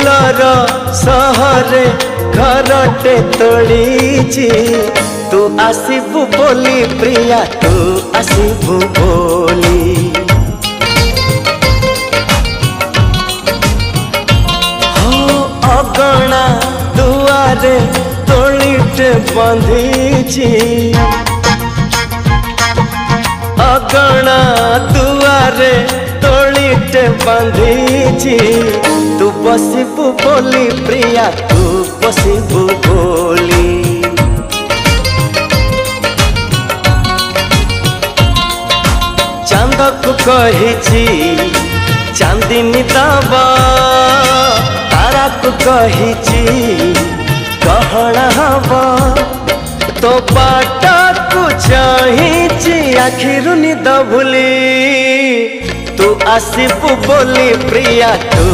फूलर सहरे घरटे तोड़ी तू आसबू बोली प्रिया तू आसबू बोली हो अगणा दुआरे तोड़ीटे बंधी अगणा दुआरे तोड़ीटे बंधी तू बसबू बोली प्रिया तू बसबू बोली चांद को कही चांदनी दबा तारा को कही गहना हवा तो बाट को चाही आखिर निद भूली तू आसबू बोली प्रिया तू